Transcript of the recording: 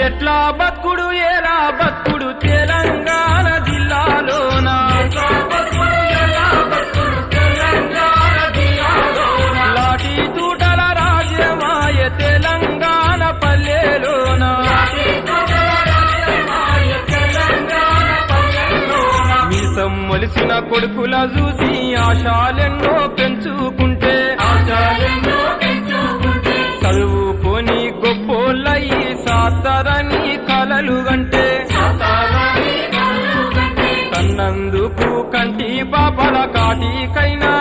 ఎట్లా బతుకుడు ఎలా బతుకుడు తెలంగాణ జిల్లాలోన లాఠీ తూటల రాజ్యమాయ తెలంగాణ పల్లెలోన మీసం మొలిసిన కొడుకుల చూసి ఆశాలెన్నో పెంచుకుంటే చదువుకొని గొప్పోళ్ళయి సాతారని కలలు గంటే కన్నందుకు కంటి పాపల కాటికైనా